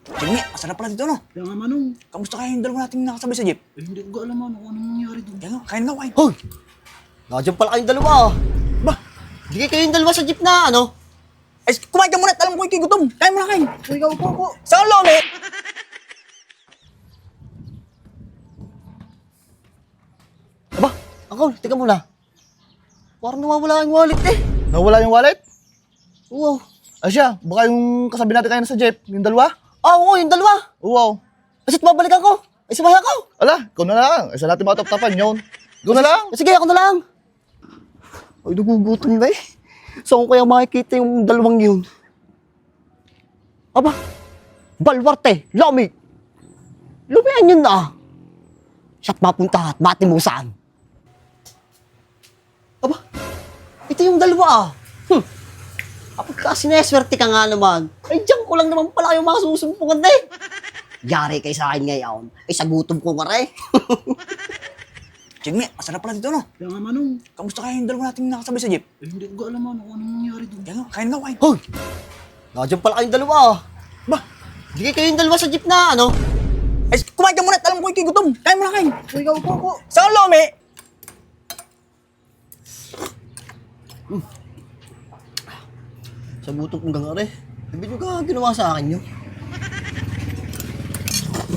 Jimmy, masarap pala dito, no? Kaya nga, Manong. Kamusta kaya yung dalawa nating nakasabay sa jeep? Eh, hindi ko alam, Manong, kung anong nangyari doon. Kaya nga, kain nga, kain. Hoy! Nandiyan pala kayong dalawa ah. Ba? Hindi kayong dalawa sa jeep na ano? Ay, kumain ka muna at alam ko ikigutom. Kain mo na, kain. So, ikaw po. Saan ang lomi? Aba, Uncle, teka muna. Parang nawawala yung wallet eh. Nawala yung wallet? Oo. Asya, baka yung kasabi natin kayo sa jeep, yung dalawa? Ah, oo, yung dalawa. Oo. Kasit babalikan ko. Ay, sumaya ko. Ala, ikaw na lang. Isa natin matap-tapan yun. Ikaw na lang. Sige, ako na lang. Ay, nagugutom na eh. Saan ko kaya makikita yung dalawang yun? Aba, Balwarte, Lomi. Lumihan yun na. Siya't mapunta at matimusan. Aba, ito yung dalawa ah. Kapag ka sineswerte ka nga naman, ay diyan ko lang naman pala yung mga susumpungan na eh. Yari kay sa akin ngayon, ay sa gutom ko nga rin. Jimmy, masarap pala dito, no? Kaya nga, Manong. Kamusta kaya yung dalawa nating nakasabay sa jeep? Eh, hindi ko alam, Manong, kung anong nangyari doon. Kaya nga, kain nga, kain. Hoy! Nandiyan pala kayong dalawa ah. Ba? Hindi kayong dalawa sa jeep na ano? Ay, kumain ka muna at alam ko ikigutom. Kain mo na, kain. So, ikaw po. Saan ang lomi? Sa gutom kong gangare. Sabi nyo ka ginawa sa akin yun.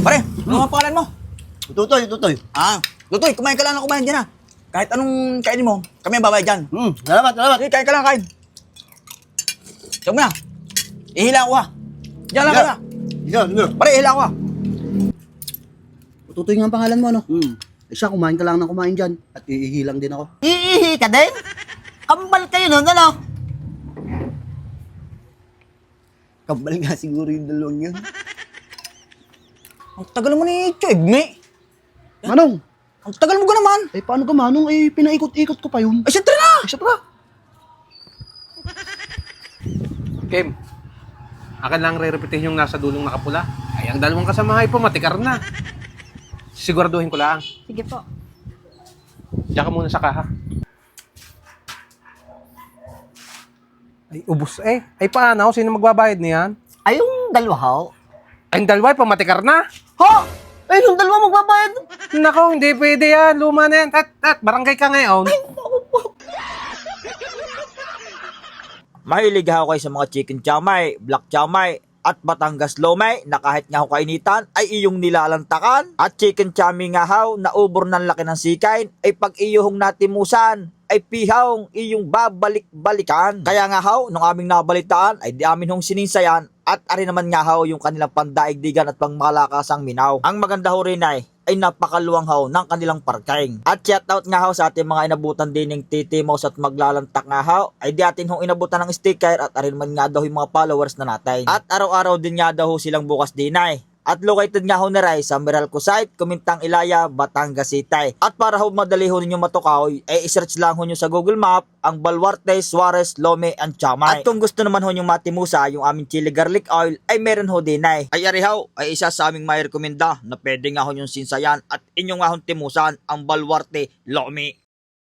Pare, ano nga pangalan mo? Tutoy. Ah, Lutoy, kumain ka lang na kumain dyan, ha? Kahit anong kainin mo, kami ang babayad dyan. Salamat. Sige, kain ka lang, kain. Siyag mo na. Ihila ko, ha? Diyan lang ka na. Sige. Pare, ihila ko, ha? Tutoy nga ang pangalan mo, ano? Eh, siya, kumain ka lang ng kumain dyan. At iihilang din ako. Iihi ka din? Kambal kayo nun, ano? Kambal nga siguro yung dalawang yun. Ang tagal mo ni Choyme. Manong, Ang tagal mo ka naman. eh, paano ka, Manong? Eh, pinaikot-ikot ko pa yun. Ay, syempre na. Eh, siya tara. Kim, akin lang re-repetihin yung nasa dulong nakapula. Ay, ang dalawang kasamahay po, matikar na. Siguraduhin ko lang. Sige po. Diyan ka muna sa kaha. Ay, ubos eh. Ay, paano? Sino magbabayad niyan? Ay, yung dalawa ho? Ay, yung dalawa, pamatikar na. Ho! Ay, yung dalawa magbabayad. Nako, hindi pwede yan. Luma na yan. Barangay ka ngayon. Mahilig ako kayo sa mga chicken chamay, black chamay, at Batangas lomay na kahit nga ho kainitan ay iyong nilalantakan. At chicken chami nga haw na ubor ng laki ng sikain ay pag iyong natimusan ay pihaw iyong babalik-balikan. Kaya nga haw, nung aming nabalitaan ay di amin hong sininsayan at ari naman nga haw yung kanilang pandaigdigan at pangmalakasang minaw. Ang maganda ho rin ay napakaluwang haw ng kanilang parking. At shoutout nga haw sa ating mga inabutan din ng titimos at maglalantak nga haw ay di atin hong inabutan ng sticker at arin man nga daw yung mga followers na natin. At araw-araw din nga daw silang bukas dinay. At located nga ho na rin sa Meralco site, Kumintang Ilaya, Batangas City. At para ho madali ho ninyo matukaw, ay isearch lang ho nyo sa Google Map ang Balwarte, Suarez, Lome, and Chamay. At kung gusto naman ho nyo matimusa yung aming chili garlic oil, ay meron ho din ay. Ay arihaw, ay isa sa aming may rekomenda na pwede nga ho yung sinsayan at inyong nga ho timusan ang Balwarte, Lome.